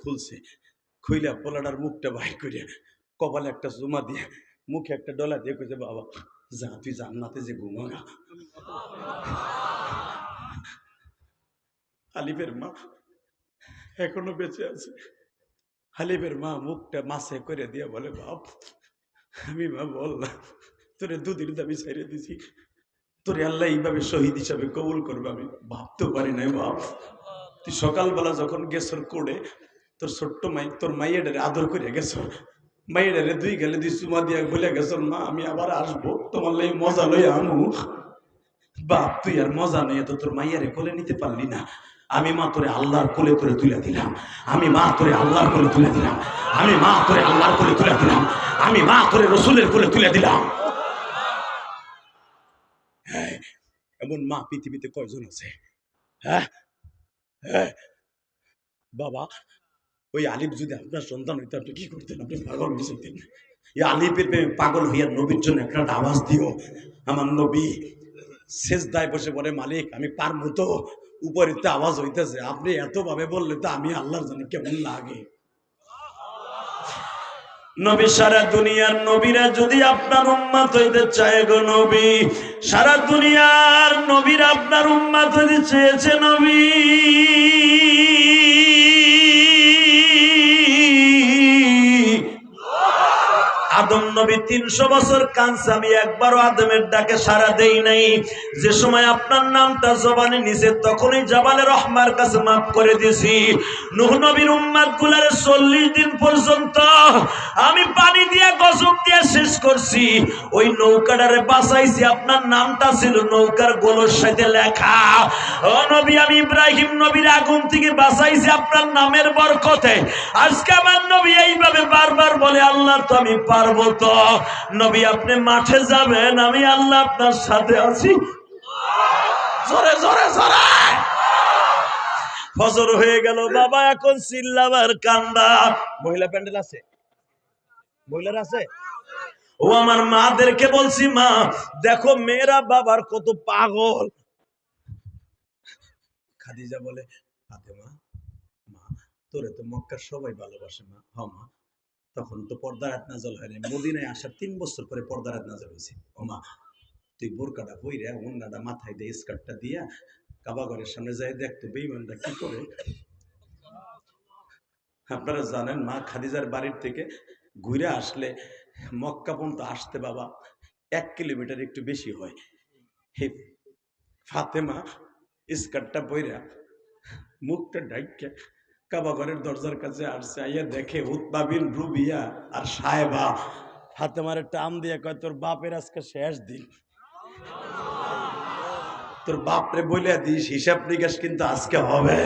খুলছে, খুইলা পোলাটার মুখটা বাইর করে কপালে একটা জুমা দিয়ে মুখে একটা ডলা দিয়ে কইছে, বাবা যা তুই জান্নাতে যে ঘুমাগা। আলিফের মা এখনো বেঁচে আছে। হালিফের মা মুখটা মাছে করে দিয়ে বলে, বাপ আমি মা বললাম তোরে দুদিন দাবি ছেড়ে দিছি, তোরে আল্লাহ এইভাবে শহীদ হিসাবে কবুল করবে আমি ভাবতেও পারি নাই বাপ। তুই সকালবেলা যখন গেছর কোড়ে তোর ছোট্ট মাই তোর মাইয়াডারে আদর করে গেছ, মাইয়াডারে দুই গেলে দুই চুমা দিয়ে বলে গেছ, মা আমি আবার আসবো তোমার লাই মজা লই আমু। বাপ তুই আর মজা নিয়ে তো তোর মাইয়ারে কোলে নিতে পারলি না। আমি মা তোরে আল্লাহর কোলে করে তুলে দিলাম, আমি মা তোরে আল্লাহর কোলে তুলে দিলাম, আমি মা তোরে আল্লাহর কোলে তুলে দিলাম, আমি মা তোরে রসুলের কোলে তুলে দিলাম। এমন মা পৃথিবীতে কয়জন আছে? হ্যাঁ হ্যাঁ বাবা, ওই আলিফ যদি আপনার সন্তান হইতে আপনি কি করতেন? আপনি পাগল হয়েছেন। এই আলিফের পাগল হইয়া নবীর জন্য একটা আওয়াজ দিও। আমার নবী সেজদায় বসে বলে, মালিক আমি পারবো তো? উপরিতে আওয়াজ হইতেছে, আপনি এত ভাবে বললে তো আমি আল্লাহর জন্য কেমন লাগে। নবী সারা দুনিয়ার নবীরা যদি আপনার উম্মত হইতে চায় গো নবী, সারা দুনিয়ার নবীরা আপনার উম্মত হইতে চেয়েছে নবী। আদম নবী 300 বছর কাঁদছে, আমি একবারও আদমের ডাকে সাড়া দেই নাই। যে সময় আপনার নামটা জবানে নিছে তখনই জাবালে রহমার কাছে মাফ করে দিয়েছি। নূহ নবীর উম্মত গুলারে 40 দিন পর্যন্ত আমি পানি দিয়ে গজব দিয়ে শেষ করছি। ওই নৌকাটারে বাঁচাইছি, আপনার নামটা ছিল নৌকার গোলর সাথে লেখা। ও নবী, আমি ইব্রাহিম নবীর আগুন থেকে বাঁচাইছি আপনার নামের বরকতে। আজকে আমার নবী এইভাবে বারবার বলে, আল্লাহ তো আমি পারবো তো। নবী আপনি মাঠে যাবেন, আমি আল্লাহ আপনার সাথে আছি। জোরে জোরে জোরে। ফজর হয়ে গেল বাবা, এখন চিল্লাবার কান্দা। মহিলা প্যান্ডেল আছে? মহিলার আছে? ও আমার মাদেরকে বলছি, মা দেখো মেয়েরা বাবার কত পাগল। খাদিজা বলে, ফাতেমা মা তোরে তো মক্কার সবাই ভালোবাসে মা। হ মা, তখন তো পর্দার আয়াত নাযিল হয়নি, মদিনায় আসার 3 বছর পরে পর্দার আয়াত নাযিল হয়েছে। ও মা তুই বোরকাটা পইরা ওন্নাটা মাথায় দিয়ে স্কার্টটা দিয়া কাবা ঘরের সামনে যাই দেখতো বেঈমানরা কি করে। আপনারা জানেন মা খাদিজার বাড়ির থেকে ঘুরে আসলে মক্কা পর্যন্ত আসতে বাবা 1 কিলোমিটার একটু বেশি হয়। হে ফাতেমা স্কার্টটা পইরা মুখটা ঢাইকা কাবা ঘরের দরজার কাছে আসছে, আইয়া দেখে উতবা বিন রুবিয়া আর সাহেবা। ফাতেমার টান দিয়ে কয়, তোর বাপের আজকে শেষ দিন, তোর বাপরে বইলা দিস হিসাব নিকাশ কিন্তু আজকে হবে।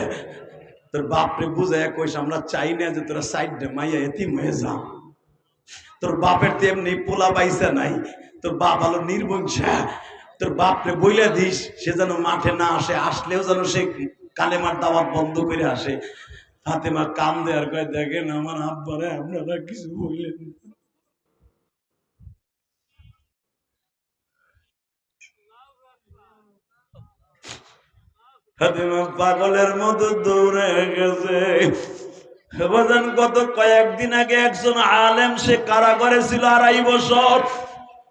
তোর বাপরে বুঝাইয়া কইস আমরা চাই না যে তোরা সাইড মাইয়া এতিম হয়ে যা। তোর বাপের তো এমনি পোলা পাইসা নাই, তোর বাপ হলো নির্বংশা। তোর বাপরে বইলা দিস সে যেন মাঠে না আসে, আসলেও যেন সে কালেমার দাওয়াত বন্ধ করে আসে। ফাতেমা কান দেয়ার কয়, দেখেন আমার আব্বারে আপনারা কিছু বললেন। ফাতেমা পাগলের মতো দৌড়ে গেছে। গত কয়েকদিন আগে একজন আলেম, সে কারাগারে ছিল 2.5 বছর।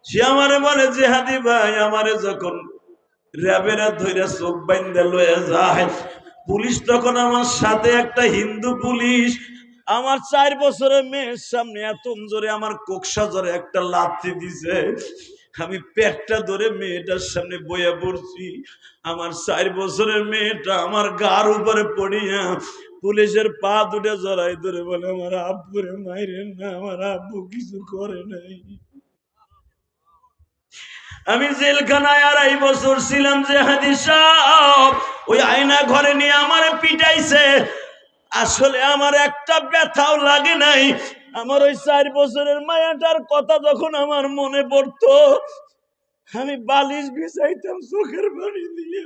সে আমারে বলে, জিহাদি ভাই আমারে যখন র্যাবেরা ধইরা চোখ বাইন্ধা লয়ে যায়, পুলিশ তখন আমার সাথে একটা হিন্দু পুলিশ আমার 4 বছরের মেয়ের সামনে এত জোরে আমার কোকসা জোরে একটা লাথি দিছে। আমি পেটটা ধরে মেয়েটার সামনে বইয়া পড়ছি। আমার 4 বছরের মেয়েটা আমার গার উপরে পড়িয়া পুলিশের পা দুটো জড়াই ধরে বলে, আমার আব্বুরে মাইরেন না, আমার আব্বু কিছু করে নাই। আমি জেলখানায় 2.5 বছর ছিলাম। যে হাদিস ওই আয়না ঘরে নিয়ে আমারে পিটাইছে, আসলে আমার একটা ব্যথাও লাগে নাই। আমার ওই 4 বছরের মায়াটার কথা যখন আমার মনে পড়তো, আমি বালিশ বিছাইতাম চোখের পানি দিয়ে।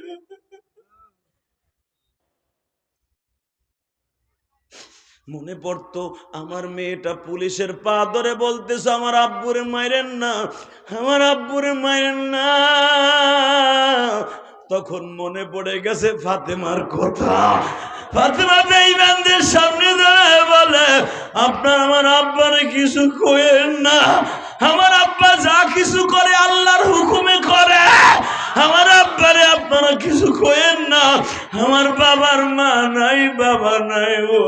মনে পড়তো আমার মেয়েটা পুলিশের পা ধরে বলতেছে, আমার আব্বুরে মাইরেন না, আমার আব্বুরে মাইরেন না। তখন মনে পড়ে গেছে ফাতেমার কথা। ফাতেমা বেঈমানদের সামনে দাঁড়ায় বলে, আপনার আমার আব্বারে কিছু কইেন না, আমার আব্বা যা কিছু করে আল্লাহর হুকুমে করে, আমার আব্বারে আপনারা কিছু কইেন না, আমার বাবার মা নাই, বাবা নাই, ও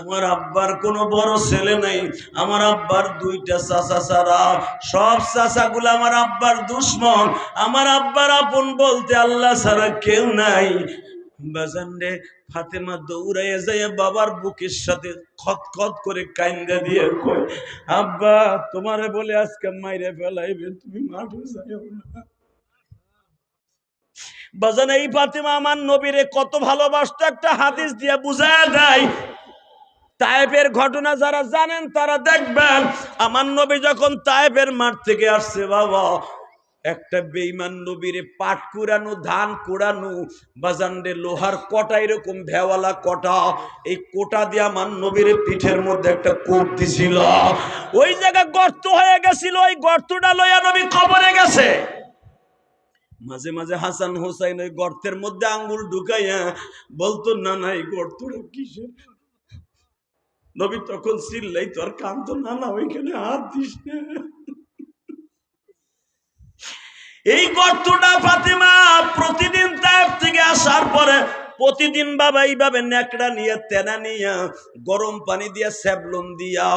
আমার আব্বার কোনো বড় ছেলে নাই, আমার আব্বার দুইটা চাচা ছাড়া সব চাচাগুলো আমার আব্বার দুশ্মন, আমার আব্বার আপন বলতে আল্লাহ ছাড়া কেউ নাই। বাজান রে, ফাতেমা দৌড়াইয়া যায় বাবার বুকের সাথে খতখত করে কাইন্দা দিয়ে কয়, আব্বা তোমারে বলে আজকে মাইরে ফেলাইবে, তুমি মাঠে যাইও না। বাজান, এই ফাতেমা আমার নবীরে কত ভালোবাসতো একটা হাদিস দিয়ে বুঝায় দেয়। তায়েফের ঘটনা যারা জানেন তারা দেখবেন, আমার নবী যখন তায়েফের মাঠ থেকে আসছে বাবা, একটা বেঈমান নবীরে পাট কুড়ানো, ধান কুড়ানো, বাজানরে লোহার কটা, এরকম ভেওয়ালা কটা, এই কোটা দিয়ে আমার নবীরে পিঠের মধ্যে একটা কোপ দিছিল, ওই জায়গা গর্ত হয়ে গেছিল, ওই গর্তটা লইয়া নবী কবরে গেছে। মাঝে মাঝে হাসান হোসাইন ওই গর্তের মধ্যে আঙ্গুল ঢুকাইয়া বলতো, না না এই গর্তটা কিসের? নবী তখন চিল্লাই, তোর কান্ত, না না ওইখানে হাত দিস না। এই গর্তটা ফাতেমা প্রতিদিন তায়েফ থেকে আসার পরে প্রতিদিন বাবা এইভাবে ন্যাকড়া নিয়ে, তেনা নিয়ে, গরম পানি দিয়া, স্যাবলন দিয়া,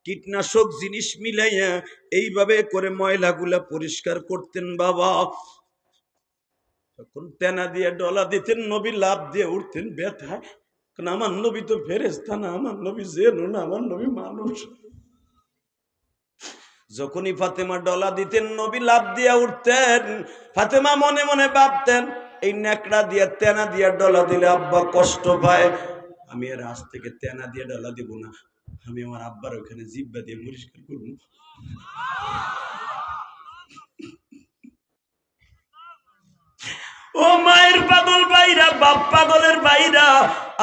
কীটনাশক জিনিস মিলাইয়া এইভাবে করে ময়লাগুলা পরিষ্কার করতেন বাবা। তখন তেনা দিয়ে ডলা দিতেন, নবী লাভ দিয়ে উঠতেন ব্যথায়, কারণ আমার নবী তো ফেরেশতা না, আমার নবী জেনো না, আমার নবী মানুষ। যখনই ফাতেমা ডলা দিতেন নবী লাভ দিয়া উঠতেন। ফাতেমা মনে মনে ভাবতেন, এই ন্যাকড়া দিয়ে তেনা দিয়ে ডলা দিলে আব্বা কষ্ট পায়, আমি এর আজ থেকে তেনা দিয়ে ডলা দিব না, আমি আমার আব্বার ওখানে জিব্বা দিয়ে পরিষ্কার করবো। ও মায়ের পাগল ভাইরা, বাপ পাগলের ভাইরা,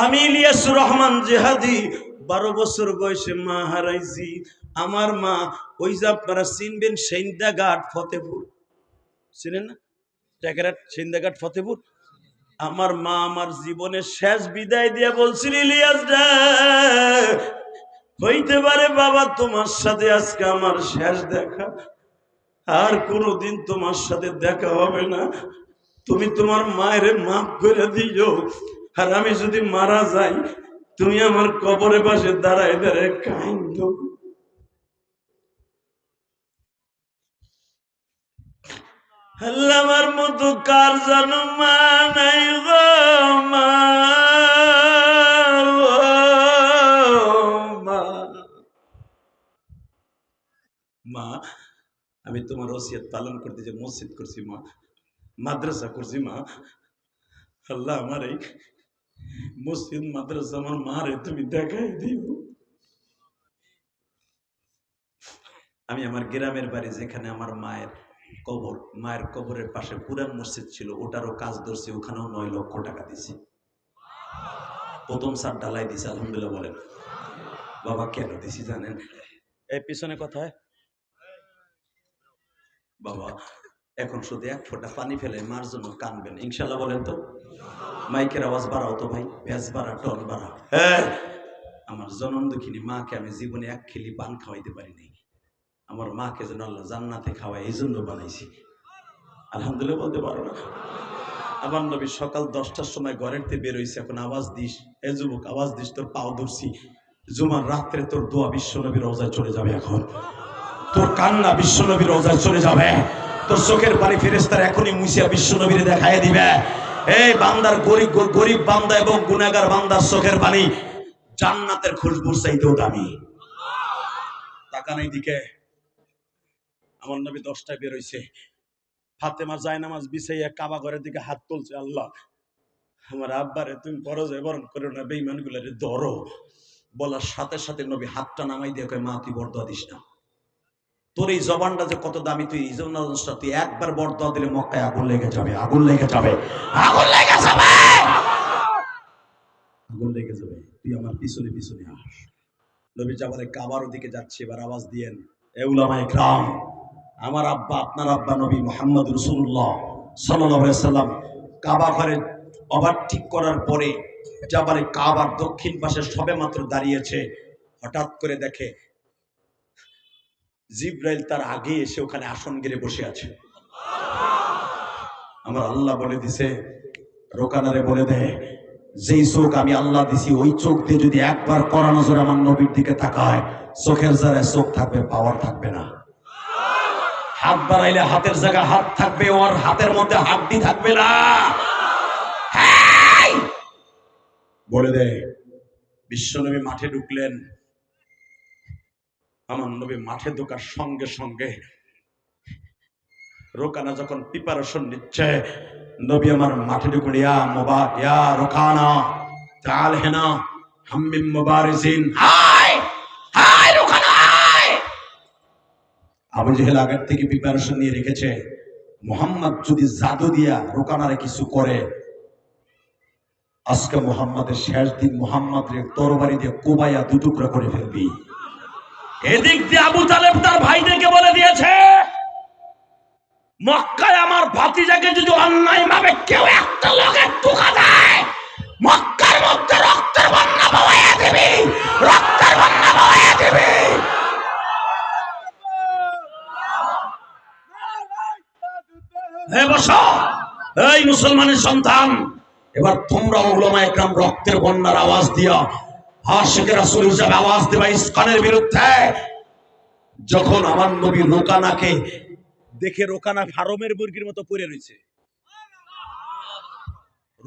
আমি ইলিয়াসুর রহমান জেহাদি 12 বছর বয়সে মা হারাইছি। আমার মা ওই যে আপনারা চিনবেন সেন্দাঘাট ফতেপুর, চিনেন না? টেকারাট সেন্দাঘাট ফতেপুর। আমার মা আমার জীবনের শেষ বিদায় দিয়ে বলছিল, ইলিয়াস রে, হইতে পারে বাবা তোমার সাথে আজকে আমার শেষ দেখা, আর কোনোদিন তোমার সাথে দেখা হবে না, তুমি তোমার মায়ের মাফ করে দিও, আর আমি যদি মারা যাই তুমি আমার কবরের পাশে দাঁড়ায় দাঁড়ায় কাঁদো। আল্লাহ, আমার মতো কার জানো মা নাই গো, মা মা, আমি তোমার ওসিয়ত পালন করতে যে মসজিদ করছি মা, মাদ্রাসা করছি মা, আল্লাহ আমার এই মসজিদ মাদ্রাসা আমার মারে তুমি দেখাই দিও। আমি আমার গ্রামের বাড়ি যেখানে আমার মায়ের কবর, মায়ের কবরের পাশে পুরান মসজিদ ছিল, ওটারও কাজ ধরছি, ওখানেও 9 লক্ষ টাকা দিছি। প্রথম সার ঢালাই দিছি, আলহামদুলিল্লাহ বলেন। বাবা কেন দিছি জানেন? এই পিছনে কথায় বাবা এখন শুধু 1 ফোঁটা পানি ফেলে মার জন্য কানবেন, ইনশাল্লাহ বলেন তো? মাইকের আওয়াজ বাড়াও তো ভাই, ভেজ বাড়া, টন বাড়া। হ্যাঁ, আমার জনম দুঃখিনী মাকে আমি জীবনে 1 খিলি পান খাওয়াইতে পারিনি, আমার মাকে যেন আল্লাহ জান্নাতে খাওয়ায় এই জন্য বানাইছি। আলহামদুলিল্লাহ বলতে পারো না? আমার নবী সকাল 10টার সময় ঘরের থেকে বের হইছে, এখন আওয়াজ দিস, এ যুবক আওয়াজ দিস, তোর পাও ধরছি, জুমার রাত্রে তোর দোয়া বিশ্ব নবীর রওজায় চলে যাবে, এখন তোর কান্না বিশ্ব নবীর রওজায় চলে যাবে, তোর চোখের পানি ফেরেশতারা এখনই মুছিয়া বিশ্ব নবীরে দেখায় দিবে। এই বান্দার গরিব বান্দা এবং গুনাহগার বান্দার চোখের পানি জান্নাতের খুশবুর চাইতেও দামি। তাকান এই দিকে, আমার নবী 10টায় বের হইছে, ফাতেমা জায়নামাজ বিছাইয়া কাবা ঘরের দিকে হাত তুলছে, আল্লাহ আমার আব্বারে তুমি পরাজয় বরণ করো না, বেঈমানগুলারে ধরো। বলার সাথে সাথে নবী হাতটা নামাই দিয়ে কয়, মা তুই বরদোয়া দিস না, তোর এই জবানটা যে কত দামি, তুই এই জন্য তুই একবার বরদোয়া দিলে মক্কায় আগুন লেগে যাবে, আগুন লেগে যাবে, আগুন লেগে যাবে, আগুন লেগে যাবে, তুই আমার পিছনে পিছনে আস। নবী যাবারে কাবার দিকে যাচ্ছে, এবার আওয়াজ দিয়েন, এ উলামায়ে কেরাম, আমার আব্বা আপনার আব্বা নবী মুহাম্মদ রাসূলুল্লাহ সাল্লাল্লাহু আলাইহি সাল্লাম কাবা ঘরে ওভারটেক করার পরে জাবালে কাবার দক্ষিণ পাশে সবেমাত্র দাঁড়িয়েছে, হঠাৎ করে দেখে জিবরাইল তার আগে এসে ওখানে আসন গেড়ে বসে আছে। আমার আল্লাহ বলে দিছে, রোকানারে বলে দে, যেই চোখ আমি আল্লাহ দিছি ওই চোখ দিয়ে যদি একবার কড়া নজরে আমার নবীর দিকে তাকায়, চোখের জায়গায় চোখ থাকবে, পাওয়ার থাকবে না। হাত বাড়াইলে হাতের জায়গায় হাত থাকবে, ওর হাতের মধ্যে হাড্ডি থাকবে না। বলে দে। বিশ্বনবী মাঠে ঢুকলেন। আমার নবী মাঠে ঢোকার সঙ্গে সঙ্গে রোকানা যখন প্রিপারেশন নিচ্ছে, নবী আমার মাঠে ঢুকলেন, ইয়া রোকানা তাল হেনা হাম্মিম মুবারিজিন, হায় হায় রোকানা হায়। আবু জেহেল আগের থেকে প্রিপারেশন নিয়ে রেখেছে, মুহাম্মদ যদি জাদু দিয়া রোকানারে কিছু করে, আজকে মুহাম্মাদের শেষ দিন, মুহাম্মাদের তরবারি দিয়ে কোবাইয়া দুটুকরা করে ফেলবি। এদিক দিয়ে আবু তালেব তার ভাইদেরকে বলে দিয়েছে, মক্কায় আমার ভাতিজাকে যদি অন্যায় ভাবে কেউ একটা লোকের ধোঁকা দেয়, মক্কার মধ্যে রক্তের বন্যা বহাইয়া দিবি, রক্তের বন্যা বহাইয়া দিবি। বসো, এই মুসলমানের সন্তান, এবার তোমরা উলামা একরাম রক্তের বন্যার আওয়াজ দিয়া আশিকে রাসূল হিসেবে আওয়াজ দেবা ইসকানের বিরুদ্ধে। যখন আমার নবী রোকানাকে দেখে, রোকানা ফারমের মুরগির মতো পড়ে রয়েছে,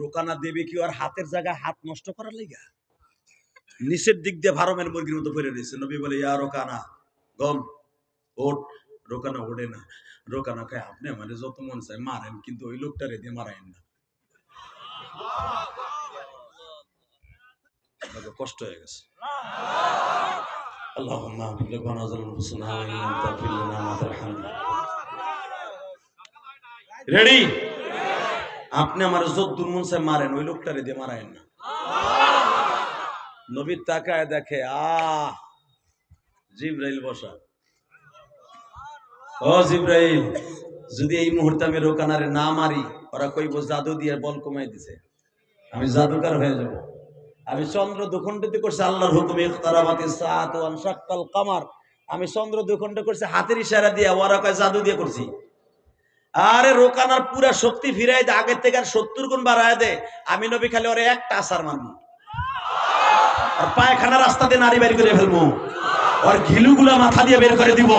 রোকানা দেবে কি ওর হাতের জায়গায় হাত নষ্ট করার লাগা? নিচের দিক দিয়ে ফারমের মুরগির মতো পড়ে রয়েছে। নবী বলে, ইয়া রোকানা গম ওঠ। রোকানা ওঠে না। রোকানা কয়, আপনি মানে যত মন চায় মারেন, কিন্তু ওই লোকটারে দিয়ে মারায়েন না। কষ্ট হয়ে গেছে। রেডি? আপনি আমার যদ্দুর মন চায় মারেন, ওই লোকটারে দিয়ে মারায়েন না। নবীর তাকায় দেখে, জিবরাইল বসা। ও জিবরাইল, যদি এই মুহূর্তে আমি রোকানারে না মারি, ওরা কইব জাদু দিয়ে বল কমাই দিছে, আমি জাদুকার হয়ে যাব। আমি চন্দ্র দুখণ্ডিত করছি আল্লাহর হুকুমে, ইখতারাবাতিস সাআতু ওয়া ইনশাক্কাল কামার। আমি চন্দ্র দুখণ্ড করছি হাতের ইশারা দিয়ে, ওরা কয় জাদু দিয়ে করছি। আরে রোকানার পুরা শক্তি ফিরাই দে, আগের থেকে আর 70 গুণ বাড়ায় দে। আমি নবী খালি ওরে একটা আসার মারবো, আর পায়খানা রাস্তা দিয়ে নারী বের করে ফেলবো, ওর ঘিলুগুলা মাথা দিয়ে বের করে দিব।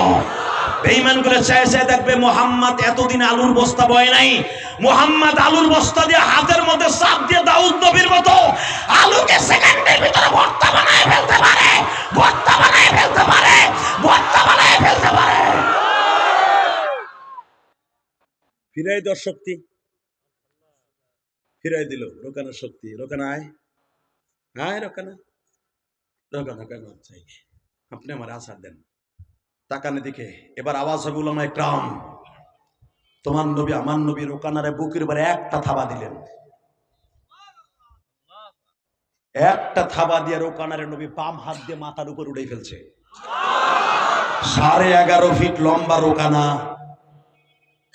বেঈমান গুলো চায় চায় দেখবে মুহাম্মদ এতদিন আলুর বস্তা বয় নাই, মুহাম্মদ আলুর বস্তা দিয়ে হাতের মধ্যে চাপ দিয়ে দাউদ নবীর মতো আলুকে সেকেন্ডের ভিতরে ভর্তা বানায় ফেলতে পারে, ভর্তা বানায় ফেলতে পারে, ভর্তা বানায় ফেলতে পারে। ফিরাই দেওয়ার শক্তি ফিরাই দিল রোকানার শক্তি। রোকানা আয়, আয় রোকানা। রোকানা কেন চাই, আপনি আমার আশার দেন। তাকানে দিকে এবার আওয়াজ হবে উলামা একরাম, তোমার নবী আমার নবী রোকানারে বুকের উপরে একটা থাবা দিলেন। একটা থাবা দিয়ে রোকানারে নবী বাম হাত দিয়ে মাথার উপর উড়ে ফেলছে। 11.5 ফিট লম্বা রোকানা,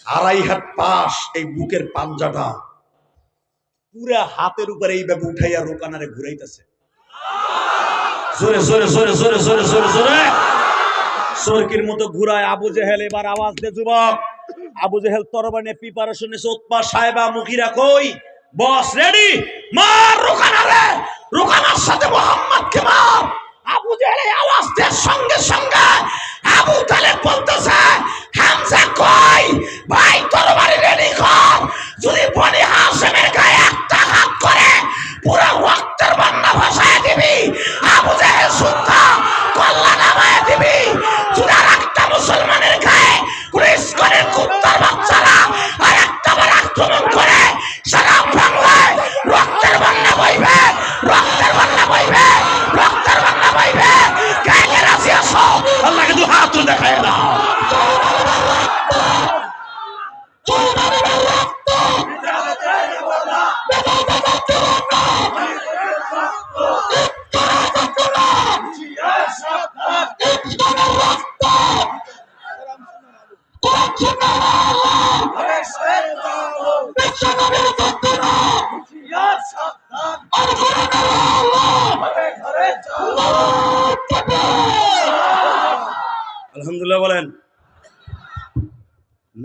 2.5 হাত পাশ, এই বুকের পাঞ্জাটা পুরা হাতের উপরে এইভাবে উঠাইয়া রোকানারে ঘুরাইতেছে। জোরে জোরে জোরে জোরে জোরে জোরে জোরে সরকির মতো ঘুরায়। আবু জেহেল এবার আওয়াজ দে যুবক। আবু জেহেল তরবারি নিয়ে প্রিপারেশন নিছে। উতবা সাহেবা মুখিরা কই? বস রেডি, মার রোকানারে, রোকানার সাথে মুহাম্মদকে মার। আবু জেহেল আওয়াজ দেওয়ার সঙ্গে সঙ্গে আবু তালেব বলতেছে, হামজা কই? ভাই তরবারি রেডি কর, যদি বনি হাশেমের গায়ে একটা হাত করে পুরো রক্তের বন্যা ভাসায় দিবি। আবু জেহেল সুদ্ধা কল্লা নামায় দিবি। যদি আর একটা মুসলমানের গায়ে ক্রিস করে কুত্তার বাচ্চারা আর একটা বার আক্রমণ করে সারা বাংলায় রক্তের বন্যা বইবে, রক্তের বন্যা বইবে, রক্তের বন্যা বইবে। গায়ে রাজি আসো, আল্লাহকে দু হাত দেখায় না।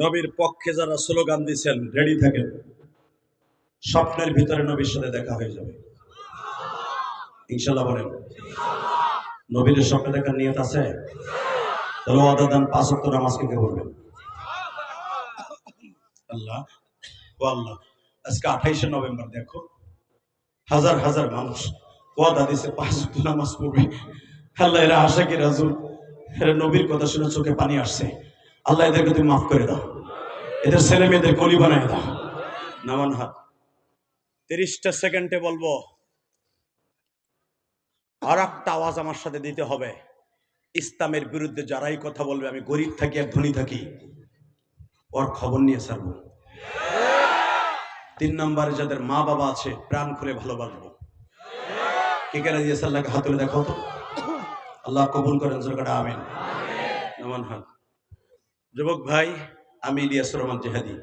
নবীর পক্ষে যারা স্লোগান দিচ্ছেন রেডি থাকেন, স্বপ্নের ভিতরে নবীর সাথে দেখা হয়ে যাবে ইনশাল্লাহ। বলেন নবীর স্বপ্নে দেখার নিয়ত আছে? তাহলে ওয়াদা দেন 5 ওয়াক্ত নামাজ কে কে পড়বেন? আল্লাহ ও আল্লাহ, আজকে 28শে নভেম্বর, দেখো হাজার হাজার মানুষ ওয়াদা দিছে 5 ওয়াক্ত নামাজ পড়বে। আল্লাহ এরা আশাকি রাসূল, এরা নবীর কথা শুনে চোখে পানি আসছে। আল্লাহ এদেরকে তুমি মাফ করে দাও, এদের ছেলে মেয়েদের কলি বানায় দাও। নামান হাত। 30টা সেকেন্ডে বলবো, আর একটা আওয়াজ আমার সাথে দিতে হবে। ইসলামের বিরুদ্ধে যারাই কথা বলবে, আমি গরিব থাকি আর ধনী থাকি, ওর খবর নিয়ে ছাড়বো। 3 নম্বরে যাদের মা বাবা আছে প্রাণ খুলে ভালোবাসবো। কে কেনা দিয়েছে আল্লাহকে হাত তুলে দেখাও তো। আল্লাহ কবুল করেন, জোরকাটা আমিন। নামান হাত। যুবক ভাই, আমি ইলিয়াসুর রহমান জিহাদি।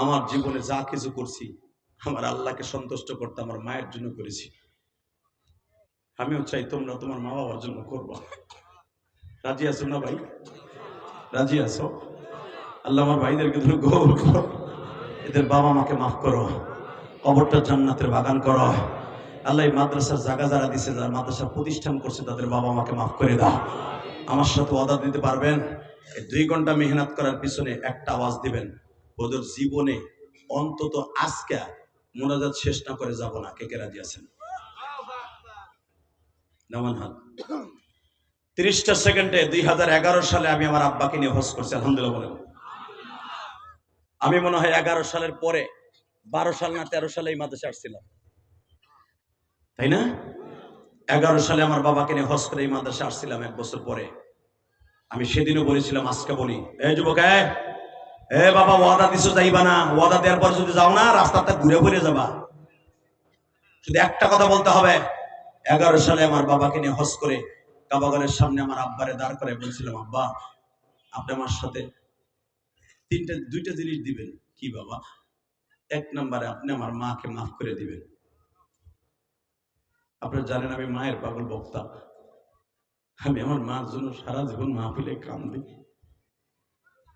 আমার জীবনে যা কিছু করছি আমার আল্লাহকে সন্তুষ্ট করতে আমার মায়ের জন্য করেছি। আমিও চাই তোমরা তোমার মা বাবার জন্য করবো। রাজি আছো না ভাই? রাজি আছো? আল্লাহ আমার ভাইদেরকে তুমি কবুল করো, এদের বাবা মাকে মাফ করো, কবরটা জান্নাতের বাগান করো। আল্লাহ এই মাদ্রাসার জায়গা যারা দিছে, যারা মাদ্রাসা প্রতিষ্ঠান করছে, তাদের বাবা মাকে মাফ করে দাও। আমার সাথে ওয়াদা দিতে পারবেন, এই 2 ঘন্টা মেহনত করার পিছনে একটা আওয়াজ দিবেন, ওদের জীবনে অন্তত আজকে মোনাজাত শেষ না করে যাব না। কে কে রাজি আছেন? নামান হাত। 30টা সেকেন্ডে 2011 সালে আমি আমার আব্বাকে নিয়ে হজ করছি, আলহামদুলিল্লাহ বলেন। আমি মনে হয় 11 সালের পরে 12 সাল না 13 সালে এই মাদ্রাসা আসছিলাম, তাই না? 11 সালে আমার বাবাকে নিয়ে হজ করে এই মাদ্রাসা আসছিলাম, 1 বছর পরে। আমি সেদিনও বলেছিলাম, আজকে বলি, এই যুবক, এ বাবা, ওয়াদা দিছো যাইবা না, ওয়াদা দেওয়ার পর যদি যাও না রাস্তাটা ঘুরে ঘুরে যাবা। শুধু একটা কথা বলতে হবে, 11 সালে আমার বাবাকে নিয়ে হজ করে কাবাগরের সামনে আমার আব্বারে দাঁড় করে বলছিলাম, আব্বা আপনি আমার সাথে 2টা জিনিস দিবেন। কি বাবা? 1 নম্বরে আপনি আমার মাকে মাফ করে দিবেন। আপনারা জানেন আমি মায়ের পাগল বক্তা, আমি আমার মার জন্য সারা জীবন মাহফিলে কান্দি।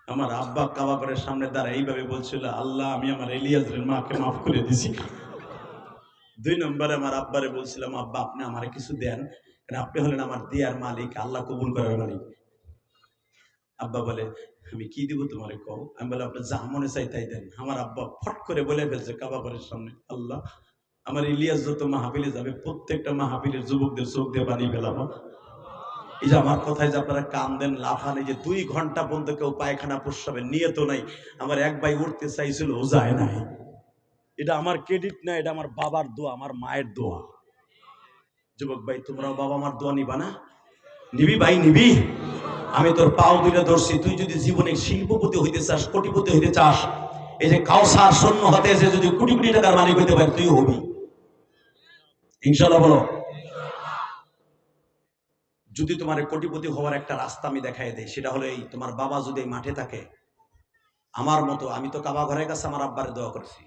আমার আব্বা কাবাগরের সামনে দাঁড়ায় এইভাবে বলছিল, আল্লাহ আমি আমার ইলিয়াসের মাকে মাফ করে দিছি। 2 নম্বরে আমার আব্বারে বলছিলাম, আব্বা আপনি আমারে কিছু দেন, কারণ আপনি হলেন আমার দিয়ার মালিক, আল্লাহ কবুল করার মালিক। আব্বা বলে, আমি কি দিব তোমারে কও? আমি বলে, আপনি যা মনে চাই তাই দেন। আমার আব্বা ফট করে বলে ফেলছে কাবাগরের সামনে, আল্লাহ আমার ইলিয়াস যত মাহফিলে যাবে প্রত্যেকটা মাহফিলের যুবকদের চোখ দিয়ে বানিয়ে ফেলাবো। এই যে আমার কথায় যে আপনারা কান দেন, লাফান, এই যে 2 ঘন্টা পর্যন্ত কেউ পায়খানা প্রস্রাবে নিয়ে তো নাই। আমার এক ভাই উঠতে চাইছিল, ও যায় নাই। এটা আমার ক্রেডিট না, এটা আমার বাবার দোয়া, আমার মায়ের দোয়া। যুবক ভাই, তোমরাও বাবা মার দোয়া নিবা না? নিবি ভাই, নিবি। আমি তোর পাও দুইটা ধরছি, তুই যদি জীবনে শিল্পপতি হইতে চাস, কোটিপতি হইতে চাস, এই যে কাউসার শূন্য হাতে এসে যদি কোটি কোটি টাকার মালিক হইতে পারে, তুই হবি ইনশাল্লাহ। বলো, যদি তোমার কোটিপতি হওয়ার একটা রাস্তা আমি দেখাই দেই, সেটা হলো এই, তোমার বাবা যদি এই মাঠে থাকে আমার মতো, আমি তো কাবা ঘরের কাছে আমার আব্বারে দোয়া করেছি,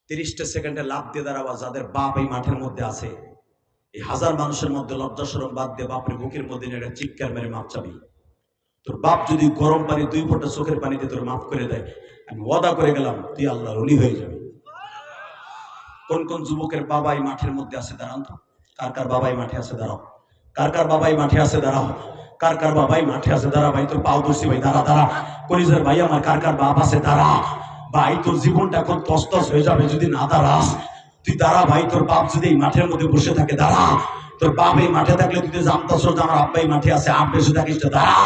30টা সেকেন্ডে লাভ দিয়ে দাঁড়াবা, যাদের বাপ এই মাঠের মধ্যে আছে, এই হাজার মানুষের মধ্যে লজ্জা শরম বাদ দিয়ে বাপরে বুকের মধ্যে নিয়ে একটা চিৎকার মেরে মাপ চাবি। তোর বাপ যদি গরম পানি 2 ফোঁটা চোখের পানিতে তোর মাফ করে দেয়, আমি ওয়াদা করে গেলাম তুই আল্লাহর ওলি হয়ে যাবে। কোন কোন যুবকের বাবাই মাঠের মধ্যে আছে দাঁড়ান তো, কার কার বাবাই মাঠে আছে দাঁড়াও, কার কার বাবাই মাঠে আছে দাঁড়াও, কার কার বাবাই মাঠে আছে দাঁড়া। ভাই তোর পাও দোষী ভাই, দাঁড়া দাঁড়া। কলিজার ভাই আমার, কার কার বাপ আছে দাঁড়া। ভাই তোর জীবনটা এখন তছতছ হয়ে যাবে যদি না দাঁড়াস। তুই দাঁড়া ভাই, তোর বাপ যদি এই মাঠের মধ্যে বসে থাকে দাঁড়া। তোর বাপ এই মাঠে থাকলে তুই জানতাস যে আমার আব্বাই মাঠে আছে, আপ বসে থাকিস দাঁড়া।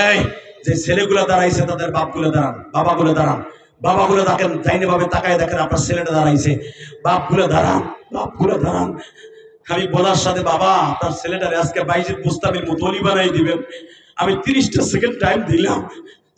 এই যে ছেলেগুলো দাঁড়াইছে তাদের বাপগুলো দাঁড়ান, বাবাগুলো দাঁড়ান, বাবাগুলো দেখেন, যাইনে ভাবে তাকায় দেখেন আপনার ছেলেটা দাঁড়াইছে, বাপগুলো দাঁড়ান, বাপগুলো দাঁড়ান। আমি বলার সাথে বাবা আপনার ছেলেটারে আজকে বাইজিদ মুস্তামির মুতলি বানাই দিবেন। আমি 30টা সেকেন্ড টাইম দিলাম,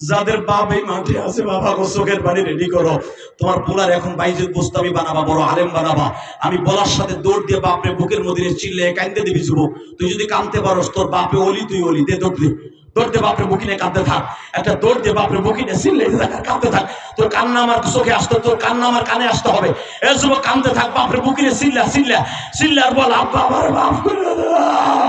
যাদের বাপ এই মাঠে আছে বাবা গো চোখের পানি রেডি করো, তোমার পোলার এখন বাইজিদ মুস্তামি বানাবা, বড় আলেম বানাবা। আমি বলার সাথে দৌড় দিয়ে বাপরে বুকের মধ্যে চিল্লে কাঁদতে দিবি যুবক। তুই যদি কাঁদতে পারস তোর বাপে অলি, তুই অলি দে, দৌড় দে, দৌড় দে বাপরে বুকিনে কাঁদতে থাক, একটা দৌড় দিয়ে বাপরে বুকিনে চিল্লে কাঁদতে থাক। তোর কান্না আমার চোখে আসতে, তোর কান্না আমার কানে আসতে হবে। এ যুবক কাঁদতে থাক, বাপরে বুকিনে চিল্লা চিল্লা চিল্লা আর বল, আব্বা আমার মাফ করে দাও।